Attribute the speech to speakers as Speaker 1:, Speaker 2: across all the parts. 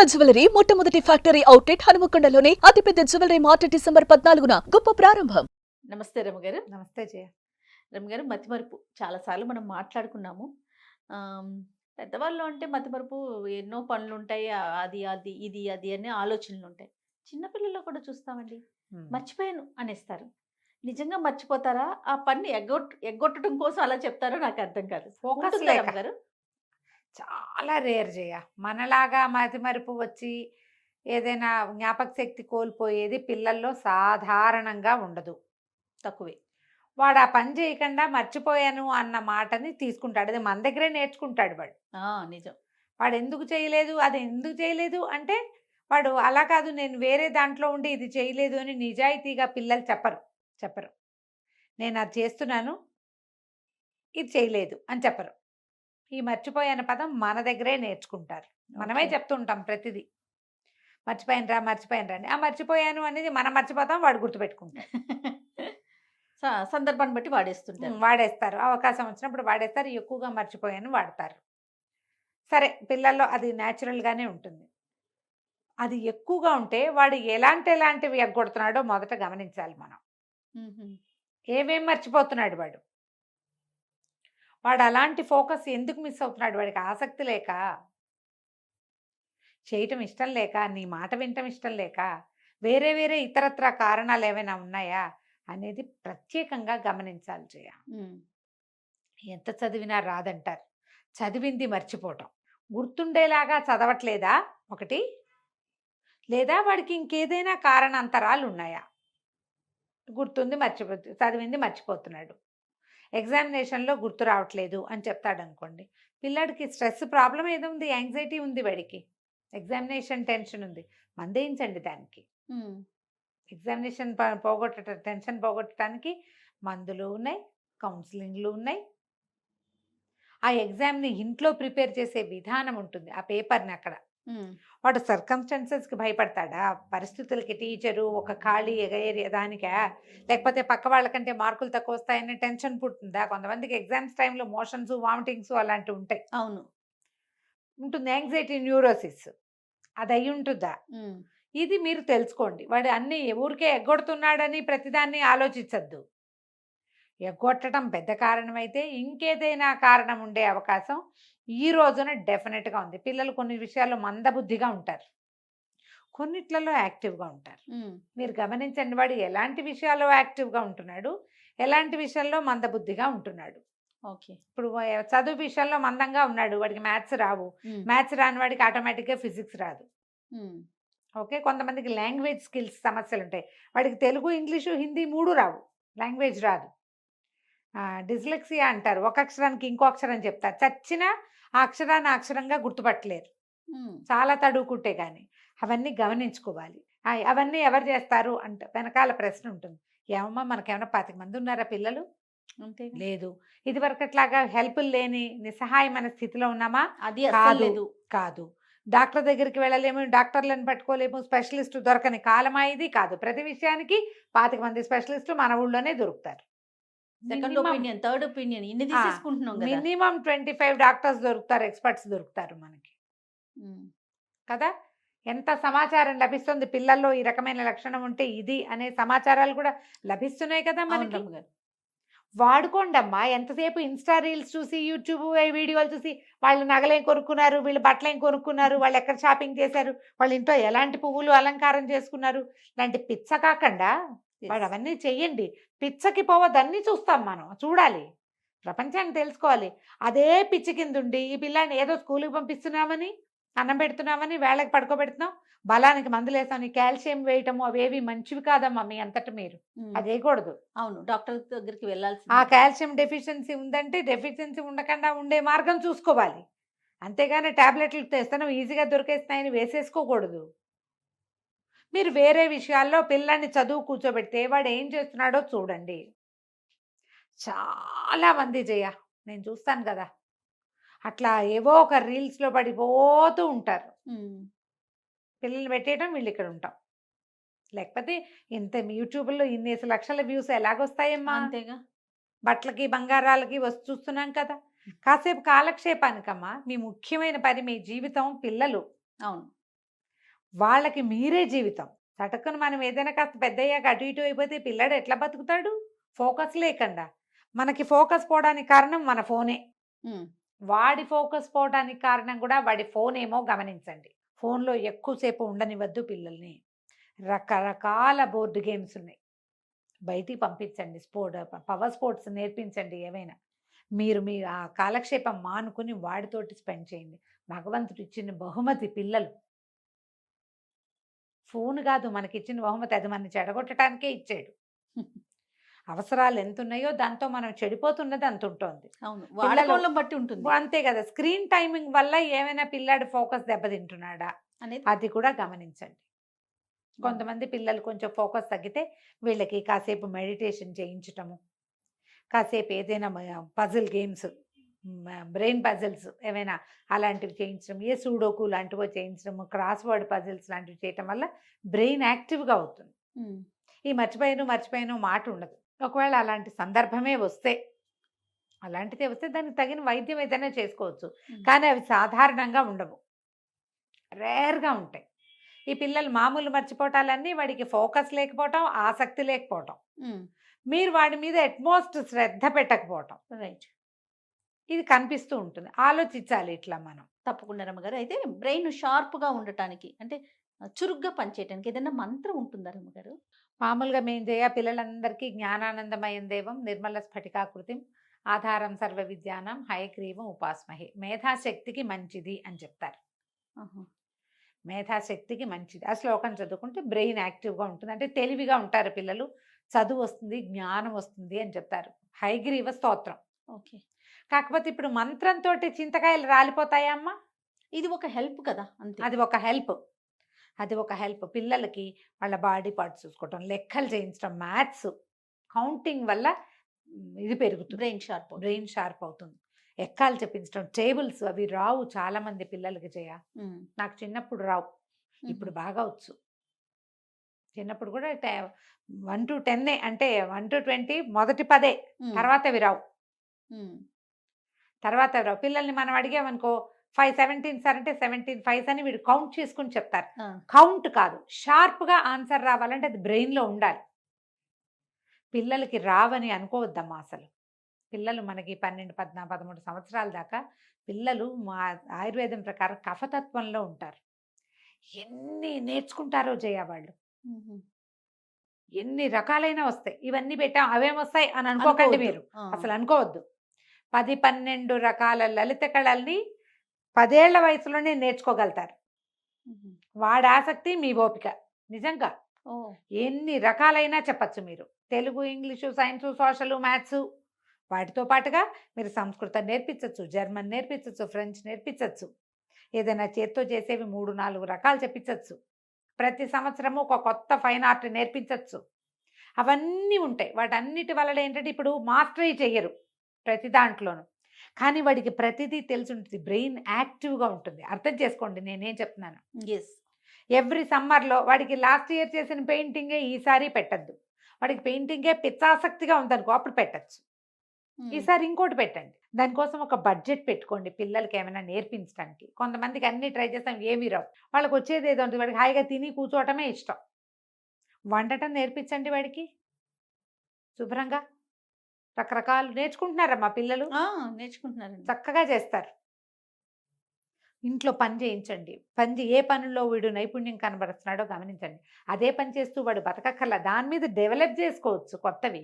Speaker 1: కనక jewellery మొట్టమొదటి factory outlet హనుమకొండలోనే అతిపెద్ద jewellery mart December 14న గొప్ప ప్రారంభం.
Speaker 2: నమస్తే రమగారు.
Speaker 3: నమస్తే జయ.
Speaker 2: రమగారు, మతిమరుపు చాలాసార్లు మనం మాట్లాడుకున్నాము. ఆహ్, పెద్దవాళ్ళు అంటే మతిమరుపు ఎన్నో పనులుంటాయి. అది, అది, ఇది, అది అనే ఆలోచనలుంటాయి. చిన్న పిల్లల్లో కూడా చూస్తామండి. మర్చిపోయాను అనేస్తారు. నిజంగా మర్చిపోతారా? ఆ పనిని ఎగ్గొట్టడం కోసం అలా చెప్తారో నాకు అర్థం కాదు.
Speaker 3: ఫోకస్
Speaker 2: ఉంటుందా
Speaker 3: లేక.
Speaker 2: రమగారు?
Speaker 3: చాలా రేర్ జయ. మనలాగా మతిమరుపు వచ్చి ఏదైనా జ్ఞాపక శక్తి కోల్పోయేది పిల్లల్లో సాధారణంగా ఉండదు.
Speaker 2: తక్కువే.
Speaker 3: వాడు ఆ పని చేయకుండా మర్చిపోయాను అన్న మాటని తీసుకుంటాడు. అది మన దగ్గరే నేర్చుకుంటాడు వాడు.
Speaker 2: నిజం.
Speaker 3: వాడు ఎందుకు చేయలేదు, అది ఎందుకు చేయలేదు అంటే వాడు అలా కాదు, నేను వేరే దాంట్లో ఉండి ఇది చేయలేదు అని నిజాయితీగా పిల్లలు చెప్పరు. నేను అది చేస్తున్నాను, ఇది చేయలేదు అని చెప్పరు. ఈ మర్చిపోయాన పదం మన దగ్గరే నేర్చుకుంటారు. మనమే
Speaker 2: ఓకే.
Speaker 3: చెప్తుంటాం ప్రతిదీ. మర్చిపోయానురా అని. ఆ మర్చిపోయాను అనేది మనం మర్చిపోతాం, వాడు గుర్తుపెట్టుకుంటాడు.
Speaker 2: సందర్భాన్ని బట్టి వాడేస్తుంటారు.
Speaker 3: వాడేస్తారు. అవకాశం వచ్చినప్పుడు వాడేస్తారు. ఎక్కువగా మర్చిపోయాను వాడతారు. సరే, పిల్లల్లో అది న్యాచురల్గానే ఉంటుంది. అది ఎక్కువగా ఉంటే వాడు ఎలాంటివి ఎగ్గొడుతున్నాడో మొదట గమనించాలి మనం.
Speaker 2: హుహు.
Speaker 3: ఏమేం మర్చిపోతున్నాడు వాడు. వాడు అలాంటి ఫోకస్ ఎందుకు మిస్ అవుతున్నాడు? వాడికి ఆసక్తి లేక, చేయటం ఇష్టం లేక, నీ మాట వినటం ఇష్టం లేక, వేరే వేరే ఇతరత్ర కారణాలు ఏమైనా ఉన్నాయా అనేది ప్రత్యేకంగా గమనించాలి జయ.
Speaker 2: హ్మ్.
Speaker 3: ఎంత చదివినా రాదంటారు. చదివింది మర్చిపోవటం. గుర్తుండేలాగా చదవట్లేదా ఒకటి, లేదా వాడికి ఇంకేదైనా కారణాంతరాలు ఉన్నాయా? గుర్తుంది చదివింది మర్చిపోతున్నాడు. ఎగ్జామినేషన్లో గుర్తు రావట్లేదు అని చెప్తాడు అనుకోండి. పిల్లాడికి స్ట్రెస్ ప్రాబ్లం ఏదో ఉంది, యాంగ్జైటీ ఉంది, వాడికి ఎగ్జామినేషన్ టెన్షన్ ఉంది. మందేయించండి దానికి.
Speaker 2: హ్మ్.
Speaker 3: ఎగ్జామినేషన్ టెన్షన్ పోగొట్టడానికి మందులు ఉన్నాయి, కౌన్సిలింగ్లు ఉన్నాయి. ఆ ఎగ్జామ్ని ఇంట్లో ప్రిపేర్ చేసే విధానం ఉంటుంది. ఆ పేపర్ని అక్కడ
Speaker 2: హ్మ్.
Speaker 3: వాడు సర్కమ్స్టాన్సెస్కి భయపడతాడా? పరిస్థితులకి, టీచరు ఒక ఖాళీ దానికా, లేకపోతే పక్క వాళ్ళకంటే మార్కులు తక్కువ వస్తాయని టెన్షన్ పుట్టిందా? కొంతమందికి ఎగ్జామ్స్ టైంలో మోషన్స్, వామిటింగ్స్ అలాంటివి ఉంటాయి.
Speaker 2: అవును.
Speaker 3: ఉంటుంది. యాంగ్జైటీ న్యూరోసిస్ అది అయి ఉంటుందా?
Speaker 2: హ్మ్.
Speaker 3: ఇది మీరు తెలుసుకోండి. వాడు అన్ని ఊరికే ఎగ్గొడుతున్నాడని ప్రతిదాన్ని ఆలోచించద్దు. ఎగ్గొట్టడం పెద్ద కారణమైతే ఇంకేదైనా కారణం ఉండే అవకాశం ఈ రోజున డెఫినెట్గా ఉంది. పిల్లలు కొన్ని విషయాల్లో మందబుద్ధిగా ఉంటారు, కొన్నిట్లలో యాక్టివ్గా ఉంటారు.
Speaker 2: హ్మ్.
Speaker 3: మీరు గమనించండి, వాడు ఎలాంటి విషయాల్లో యాక్టివ్గా ఉంటున్నాడు, ఎలాంటి విషయాల్లో మందబుద్ధిగా ఉంటున్నాడు.
Speaker 2: ఓకే.
Speaker 3: ఇప్పుడు చదువు విషయంలో మందంగా ఉన్నాడు, వాడికి మ్యాథ్స్ రావు.
Speaker 2: హ్మ్.
Speaker 3: మ్యాథ్స్ రాని వాడికి ఆటోమేటిక్గా ఫిజిక్స్ రాదు.
Speaker 2: హ్మ్.
Speaker 3: ఓకే. కొంతమందికి లాంగ్వేజ్ స్కిల్స్ సమస్యలు ఉంటాయి. వాడికి తెలుగు, ఇంగ్లీషు, హిందీ 3 రావు, లాంగ్వేజ్ రాదు. డిస్లెక్సియా అంటారు. ఒక అక్షరానికి ఇంకో అక్షరం చెప్తారు. చచ్చినా ఆ అక్షరాన్ని అక్షరంగా గుర్తుపట్టలేరు,
Speaker 2: హ్మ్.
Speaker 3: చాలా తడువుకుంటే కానీ. అవన్నీ గమనించుకోవాలి. అవన్నీ ఎవరు చేస్తారు అంటే వెనకాల ప్రశ్న ఉంటుంది. ఏమమ్మా, మనకేమైనా 25 మంది ఉన్నారా పిల్లలు?
Speaker 2: అంతేగా.
Speaker 3: లేదు. ఇదివరకట్లాగా హెల్ప్ లేని నిస్సహాయమైన స్థితిలో ఉన్నామా?
Speaker 2: అది అస్సలు లేదు.
Speaker 3: కాదు. డాక్టర్ దగ్గరికి వెళ్ళలేము, డాక్టర్లను పట్టుకోలేము, స్పెషలిస్ట్ దొరకని కాలమా ఇది? కాదు. ప్రతి విషయానికి 25 మంది స్పెషలిస్టులు మన ఊళ్ళోనే దొరుకుతారు.
Speaker 2: సెకండ్ ఒపీనియన్, థర్డ్ ఒపీనియన్ ఇన్ని తీసేసుకుంటున్నాం గదా!
Speaker 3: మినిమం 25 డాక్టర్స్ దొరుకుతారు, ఎక్స్పర్ట్స్ దొరుకుతారు మనకి
Speaker 2: హ్మ్.
Speaker 3: కదా. ఎంత సమాచారం లభిస్తుంది పిల్లల్లో, ఈ రకమైన లక్షణం ఉంటే ఇది అనే సమాచారాలు కూడా లభిస్తున్నాయి కదా
Speaker 2: అవును
Speaker 3: మనకి.
Speaker 2: రమ్మగారు.
Speaker 3: వాడుకోండమ్మా. ఎంతసేపు ఇన్స్టా రీల్స్ చూసి, యూట్యూబ్ వీడియోలు చూసి, వాళ్ళు నగలేం కొనుక్కున్నారు, వీళ్ళు బట్టలేం కొనుక్కున్నారు, వాళ్ళు ఎక్కడ షాపింగ్ చేశారు, వాళ్ళ ఇంట్లో ఎలాంటి పువ్వులు అలంకారం చేసుకున్నారు, ఇలాంటి పిచ్చ కాకుండా వాడు అవన్నీ చెయ్యండి. పిచ్చకి పోవద్దన్నీ చూస్తాం మనం, చూడాలి, ప్రపంచాన్ని తెలుసుకోవాలి. అదే పిచ్చి కింద ఉండి ఈ పిల్లాన్ని ఏదో స్కూల్కి పంపిస్తున్నామని, అన్నం పెడుతున్నామని, వేళకి పడుకోబెడుతున్నాం, బలానికి మందులు వేసామని కాల్షియం వేయటము అవేవి మంచివి కాదమ్మా. మీ అంతటి మీరు
Speaker 2: హ్మ్.
Speaker 3: అది వేయకూడదు.
Speaker 2: అవును. డాక్టర్ దగ్గరికి
Speaker 3: ఆ
Speaker 2: వెళ్ళాల్సిందే.
Speaker 3: కాల్షియం డెఫిషియన్సీ ఉందంటే డెఫిషియన్సీ ఉండకుండా ఉండే మార్గం చూసుకోవాలి. అంతేగాని టాబ్లెట్లు తెస్తాను ఈజీగా దొరికేస్తున్నాయని వేసేసుకోకూడదు. మీరు వేరే విషయాల్లో పిల్లాన్ని చదువు కూర్చోబెడితే వాడు ఏం చేస్తున్నాడో చూడండి. చాలా మంది జయ, నేను చూస్తాను కదా, అట్లా ఏవో ఒక రీల్స్లో పడిపోతూ ఉంటారు.
Speaker 2: హ్మ్.
Speaker 3: పిల్లల్ని పెట్టేయడం, వీళ్ళు ఇక్కడ ఉంటాం. లేకపోతే ఇంత యూట్యూబ్లో ఇన్ని లక్షల వ్యూస్ ఎలాగొస్తాయమ్మా?
Speaker 2: అంతేగా.
Speaker 3: బట్టలకి, బంగారాలకి చూస్తున్నాం కదా. కాసేపు కాలక్షేపానికమ్మా. మీ ముఖ్యమైన పని మీ జీవితం పిల్లలు.
Speaker 2: అవును.
Speaker 3: వాళ్ళకి మీరే జీవితం. చటుక్కున మనం ఏదైనా కాస్త పెద్దయ్యాక అటు ఇటు అయిపోతే పిల్లాడు ఎట్లా బతుకుతాడు? ఫోకస్ లేకుండా. మనకి ఫోకస్ పోవడానికి కారణం మన ఫోనే.
Speaker 2: ఉమ్,
Speaker 3: వాడి ఫోకస్ పోవడానికి కారణం కూడా వాడి ఫోన్ ఏమో గమనించండి. ఫోన్‌లో ఎక్కువసేపు ఉండనివ్వద్దు పిల్లల్ని. రకరకాల బోర్డ్ గేమ్స్ ఉన్నాయి. బయటికి పంపించండి. పవర్ స్పోర్ట్స్ నేర్పించండి ఏవైనా. మీరు మీ ఆ కాలక్షేపం మానుకుని వాడితోటి స్పెండ్ చేయండి. భగవంతుడు ఇచ్చిన బహుమతి పిల్లలు. ఫోన్ కాదు మనకిచ్చిన బహుమతి. అది మనని చెడగొట్టడానికే ఇచ్చాడు. అవసరాలు ఎంతున్నాయో దాంతో మనం చెడిపోతున్నది అంతుంటోంది.
Speaker 2: అవును,
Speaker 3: పిల్లలు
Speaker 2: వాడకోళ్ళం బట్టి ఉంటుంది
Speaker 3: అంతే కదా! స్క్రీన్ టైమింగ్ వల్ల ఏమైనా పిల్లాడి ఫోకస్ దెబ్బతింటున్నాడా?
Speaker 2: అనేది.
Speaker 3: అది కూడా గమనించండి. కొంతమంది పిల్లలు కొంచెం ఫోకస్ తగ్గితే వీళ్ళకి కాసేపు మెడిటేషన్ చేయించటము, కాసేపు ఏదైనా పజిల్ గేమ్స్, బ్రెయిన్ పజిల్స్ ఏమైనా అలాంటివి చేయించడం, ఏ సూడోకు లాంటివో చేయించడము, క్రాస్ వర్డ్ పజిల్స్ లాంటివి చేయటం వల్ల బ్రెయిన్ యాక్టివ్గా అవుతుంది.
Speaker 2: ఉమ్,
Speaker 3: ఈ మర్చిపోయాను మాట ఉండదు. ఒకవేళ అలాంటి సందర్భమే వస్తే, అలాంటిదే వస్తే దానికి తగిన వైద్యం ఏదైనా చేసుకోవచ్చు. కానీ అవి సాధారణంగా ఉండవు, రేర్గా ఉంటాయి. ఈ పిల్లలు మామూలు మర్చిపోవటాలన్నీ వాడికి ఫోకస్ లేకపోవటం, ఆసక్తి లేకపోవటం,
Speaker 2: ఉమ్,
Speaker 3: మీరు వాడి మీద అట్మోస్ట్ శ్రద్ధ పెట్టకపోవటం,
Speaker 2: రైట్.
Speaker 3: ఇది కనిపిస్తూ ఉంటుంది. ఆలోచించాలి ఇట్లా మనం.
Speaker 2: తప్పకుండా రమ్మగారు. అయితే బ్రెయిన్ షార్ప్గా ఉండటానికి అంటే చురుగ్గా పనిచేయటానికి ఏదైనా మంత్రం ఉంటుందా రమ్మగారు?
Speaker 3: మామూలుగా మేము పిల్లలందరికీ జ్ఞానానందమయం దేవం నిర్మల స్ఫటికాకృతిం ఆధారం సర్వ విద్యానం హయగ్రీవం ఉపాస్మహే. మేధాశక్తికి మంచిది అని చెప్తారు.
Speaker 2: ఆహా.
Speaker 3: మేధాశక్తికి మంచిది. ఆ శ్లోకం చదువుకుంటే బ్రెయిన్ యాక్టివ్గా ఉంటుంది. అంటే తెలివిగా ఉంటారు పిల్లలు, చదువు వస్తుంది, జ్ఞానం వస్తుంది అని చెప్తారు. హయగ్రీవ స్తోత్రం.
Speaker 2: ఓకే.
Speaker 3: కాకపోతే ఇప్పుడు మంత్రంతో చింతకాయలు రాలిపోతాయా అమ్మా?
Speaker 2: ఇది ఒక హెల్ప్ కదా, అంతే.
Speaker 3: అది ఒక హెల్ప్. అది ఒక హెల్ప్. పిల్లలకి వాళ్ళ బాడీ పార్ట్స్ చూసుకోవటం, లెక్కలు చేయించడం, మ్యాథ్స్, కౌంటింగ్ వల్ల ఇది పెరుగుతుంది, బ్రెయిన్ షార్ప్ అవుతుంది. ఎక్కాలు చెప్పించడం, టేబుల్స్ అవి రావు చాలా మంది పిల్లలకి చేయ. నాకు చిన్నప్పుడు రావు, ఇప్పుడు బాగా వచ్చు. చిన్నప్పుడు కూడా 1 to 10 అంటే 1 to 20 మొదటి 10 తర్వాత అవి రావు. తర్వాత అవి రావు. పిల్లల్ని మనం అడిగామనుకో 517 సార్ అంటే 17 5 అని వీడు కౌంట్ చేసుకుని చెప్తారు. కౌంట్ కాదు, షార్ప్గా ఆన్సర్ రావాలంటే అది బ్రెయిన్లో ఉండాలి. పిల్లలకి రావని అనుకోవద్దమ్మా అసలు. పిల్లలు మనకి 12, 14, 13 సంవత్సరాల దాకా పిల్లలు మా ఆయుర్వేదం ప్రకారం కఫతత్వంలో ఉంటారు. ఎన్ని నేర్చుకుంటారో వాళ్ళు. ఎన్ని రకాలైన వస్తాయి. ఇవన్నీ పెట్టాం అవేమొస్తాయి అని అనుకోకండి మీరు, అసలు అనుకోవద్దు. 10, 12 రకాల లలిత కళల్ని 10 ఏళ్ల వయసులోనే నేర్చుకోగలుగుతారు. వాడి ఆసక్తి మీ ఓపిక. నిజంగా ఎన్ని రకాలైనా చెప్పచ్చు మీరు. Telugu, English, science, social, maths, వాటితో పాటుగా మీరు సంస్కృతం నేర్పించవచ్చు, జర్మన్ నేర్పించవచ్చు, ఫ్రెంచ్ నేర్పించవచ్చు, ఏదైనా చేత్తో చేసేవి 3, 4 రకాలు చెప్పించవచ్చు. ప్రతి సంవత్సరము ఒక కొత్త ఫైన్ ఆర్ట్ నేర్పించవచ్చు. అవన్నీ ఉంటాయి. వాటన్నిటి వల్ల ఏంటంటే ఇప్పుడు మాస్టరీ చెయ్యరు ప్రతి దాంట్లోనూ, కానీ వాడికి ప్రతిదీ తెలిసి ఉంటుంది. బ్రెయిన్ యాక్టివ్గా ఉంటుంది. అర్థం చేసుకోండి నేనేం చెప్తున్నాను. ఎవ్రీ సమ్మర్లో వాడికి లాస్ట్ ఇయర్ చేసిన పెయింటింగే ఈసారి పెట్టద్దు. వాడికి పెయింటింగే పిచ్చాసక్తిగా ఉందనుకో అప్పుడు పెట్టచ్చు. ఈసారి ఇంకోటి పెట్టండి. దానికోసం ఒక బడ్జెట్ పెట్టుకోండి పిల్లలకి ఏమైనా నేర్పించడానికి. కొంతమందికి అన్ని ట్రై చేస్తాం, ఏమీ రావు. వాళ్ళకి వచ్చేది ఏదో ఉంటుంది, వాడికి హాయిగా తిని కూర్చోవటమే ఇష్టం. వండటం నేర్పించండి వాడికి శుభ్రంగా. రకరకాలు నేర్చుకుంటున్నారమ్మా పిల్లలు,
Speaker 2: నేర్చుకుంటున్నారు,
Speaker 3: చక్కగా చేస్తారు. ఇంట్లో పని చేయించండి. ఏ పనుల్లో వీడు నైపుణ్యం కనబడుతున్నాడో గమనించండి. అదే పని చేస్తూ వాడు బతకక్కర్లా, దాని మీద డెవలప్ చేసుకోవచ్చు కొత్తవి.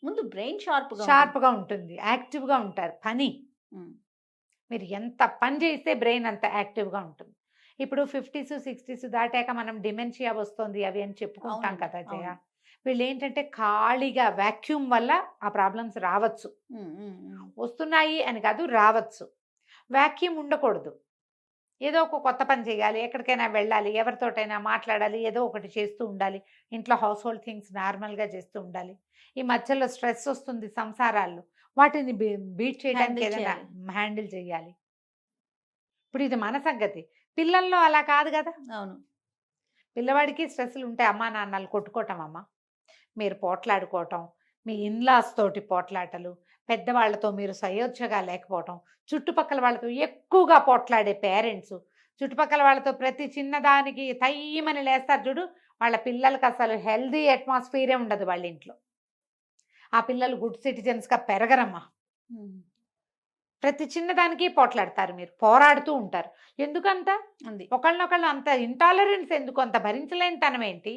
Speaker 2: ముందు బ్రెయిన్
Speaker 3: షార్ప్గా ఉంటుంది, యాక్టివ్గా ఉంటారు. పని మీరు ఎంత పని చేస్తే బ్రెయిన్ అంత యాక్టివ్గా ఉంటుంది. ఇప్పుడు 50s 60s దాటాక మనం డిమెన్షియా వస్తుంది అవి అని చెప్పుకుంటాం కదా జయ. వీళ్ళు ఏంటంటే ఖాళీగా వ్యాక్యూమ్ వల్ల ఆ ప్రాబ్లమ్స్ రావచ్చు. వస్తున్నాయి అని కాదు, రావచ్చు. వ్యాక్యూమ్ ఉండకూడదు. ఏదో ఒక కొత్త పని చేయాలి, ఎక్కడికైనా వెళ్ళాలి, ఎవరితోటైనా మాట్లాడాలి, ఏదో ఒకటి చేస్తూ ఉండాలి. ఇంట్లో హౌస్ హోల్డ్ థింగ్స్ నార్మల్గా చేస్తూ ఉండాలి. ఈ మధ్యలో స్ట్రెస్ వస్తుంది సంసారాల్లో, వాటిని బీట్ చేయడానికి ఏదైనా హ్యాండిల్ చేయాలి. ఇప్పుడు ఇది మన సంగతి. పిల్లల్లో అలా కాదు కదా.
Speaker 2: అవును,
Speaker 3: పిల్లవాడికి స్ట్రెస్లు ఉంటాయి. అమ్మా నాన్నలు కొట్టుకోవటం, అమ్మ మీరు పోట్లాడుకోవటం, మీ ఇన్లాస్ తోటి పోట్లాటలు, పెద్దవాళ్లతో మీరు సయోధ్యగా లేకపోవటం, చుట్టుపక్కల వాళ్ళతో ఎక్కువగా పోట్లాడే పేరెంట్స్, చుట్టుపక్కల వాళ్ళతో ప్రతి చిన్నదానికి తయ్యమని లేస్తారు చూడు, వాళ్ళ పిల్లలకి అసలు హెల్దీ అట్మాస్ఫియరే ఉండదు వాళ్ళ ఇంట్లో. ఆ పిల్లలు గుడ్ సిటిజన్స్గా పెరగరమ్మా. ప్రతి చిన్నదానికి పోట్లాడతారు, మీరు పోరాడుతూ ఉంటారు. ఎందుకంత
Speaker 2: ఉంది.
Speaker 3: ఒకళ్ళనొకళ్ళు అంత ఇంటాలరెన్స్ ఎందుకు, అంత భరించలేని తనం ఏంటి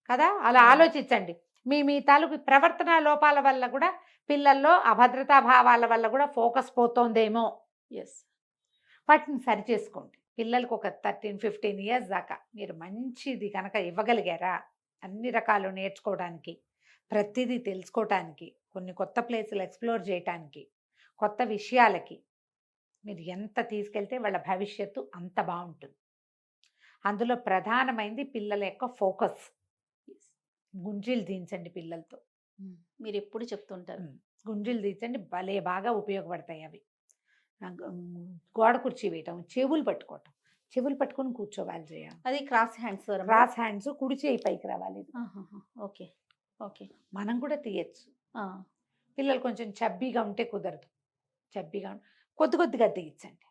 Speaker 3: కదా? అలా
Speaker 2: అవును.
Speaker 3: ఆలోచించండి. మీ మీ తాలూకు ప్రవర్తన లోపాల వల్ల కూడా పిల్లల్లో అభద్రతా భావాల వల్ల కూడా ఫోకస్ పోతోందేమో.
Speaker 2: ఎస్.
Speaker 3: వాటిని సరి చేసుకోండి. పిల్లలకు ఒక 13-15 ఇయర్స్ దాకా మీరు మంచిది కనుక ఇవ్వగలిగారా, అన్ని రకాలు నేర్చుకోవడానికి, ప్రతిదీ తెలుసుకోవటానికి, కొన్ని కొత్త ప్లేసులు ఎక్స్ప్లోర్ చేయటానికి, కొత్త విషయాలకి మీరు ఎంత తీసుకెళ్తే వాళ్ళ భవిష్యత్తు అంత బాగుంటుంది. అందులో ప్రధానమైనది పిల్లల యొక్క ఫోకస్. గుంజీలు దించండి పిల్లలతో.
Speaker 2: మీరు ఎప్పుడు చెప్తుంటారు.
Speaker 3: గుంజీలు దించండి, భలే బాగా ఉపయోగపడతాయి అవి. గోడ కుర్చీ వేయటం, చెవులు పట్టుకోవటం, చెవులు పట్టుకొని కూర్చోవాలి జయ.
Speaker 2: అది క్రాస్ హ్యాండ్స్.
Speaker 3: క్రాస్ హ్యాండ్స్, కుడి చేయి పైకి రావాలి.
Speaker 2: ఓకే. ఓకే.
Speaker 3: మనం కూడా తీయచ్చు. పిల్లలు కొంచెం చబ్బీగా ఉంటే కుదరదు. చబ్బీగా కొద్ది కొద్దిగా తీయించండి.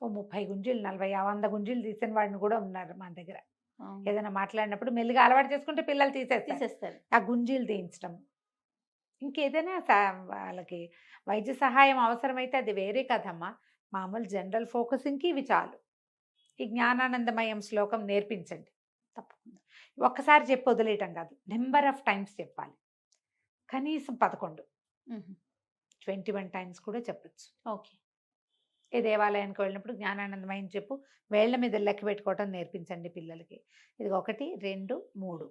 Speaker 3: ఓ 30 గుంజీలు, 40, 100 గుంజీలు తీసిన వాడిని కూడా ఉన్నారు మన దగ్గర. ఏదైనా మాట్లాడినప్పుడు మెల్లిగా అలవాటు చేసుకుంటే పిల్లలు తీసేస్తారు. ఆ గుంజీలు తీయించడం. ఇంకేదైనా వాళ్ళకి వైద్య సహాయం అవసరమైతే అది వేరే కదమ్మా. మామూలు జనరల్ ఫోకసింగ్కి ఇవి చాలు. ఈ జ్ఞానానందమయం శ్లోకం నేర్పించండి తప్పకుండా. ఒక్కసారి చెప్పి వదిలేయటం కాదు, నెంబర్ ఆఫ్ టైమ్స్ చెప్పాలి. కనీసం 11, 21 టైమ్స్ కూడా చెప్పచ్చు.
Speaker 2: ఓకే.
Speaker 3: ఏ దేవాలయానికి వెళ్ళినప్పుడు జ్ఞానానందమయం చెప్పు, వేళ్ల మీద లెక్క పెట్టుకోవటం నేర్పించండి పిల్లలకి. ఇది 1, 2, 3,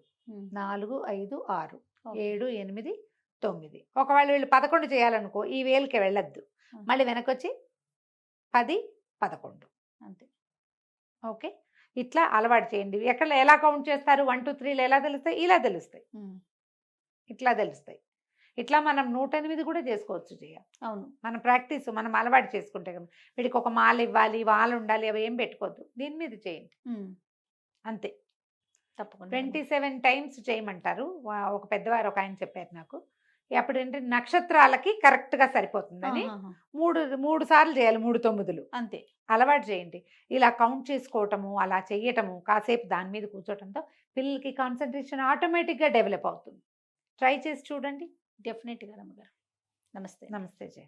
Speaker 3: 4, 5, 6, 7, 8, 9. ఒకవేళ వీళ్ళు 11 చేయాలనుకో, ఈ వేలుకి వెళ్ళొద్దు, మళ్ళీ వెనకొచ్చి 10, 11 అంతే. ఓకే, ఇట్లా అలవాటు చేయండి. ఎక్కడ ఎలా కౌంట్ చేస్తారు, 1, 2, 3 ఎలా తెలుస్తాయి, ఇలా తెలుస్తాయి, ఇట్లా తెలుస్తాయి. ఇట్లా మనం 108 కూడా చేసుకోవచ్చు జయ.
Speaker 2: అవును. మన
Speaker 3: ప్రాక్టీస్ మనం అలవాటు చేసుకుంటే కదా. వీడికి ఒక మాల ఇవ్వాలి, వాల ఉండాలి, అవి ఏం పెట్టుకోవద్దు, దీని మీద చేయండి అంతే.
Speaker 2: తప్పకుండా
Speaker 3: 27 టైమ్స్ చేయమంటారు. ఒక పెద్దవారు ఒక ఆయన చెప్పారు నాకు. అప్పుడు ఏంటంటే నక్షత్రాలకి కరెక్ట్గా సరిపోతుందని 3 సార్లు చేయాలి, 3 9లు
Speaker 2: అంతే.
Speaker 3: అలవాటు చేయండి. ఇలా కౌంట్ చేసుకోవటము, అలా చేయటము, కాసేపు దాని మీద కూర్చోవటంతో పిల్లలకి కాన్సన్ట్రేషన్ ఆటోమేటిక్గా డెవలప్ అవుతుంది. ట్రై చేసి చూడండి.
Speaker 2: డెఫినెట్గా రమ్మగారు. నమస్తే.
Speaker 3: నమస్తే జయ.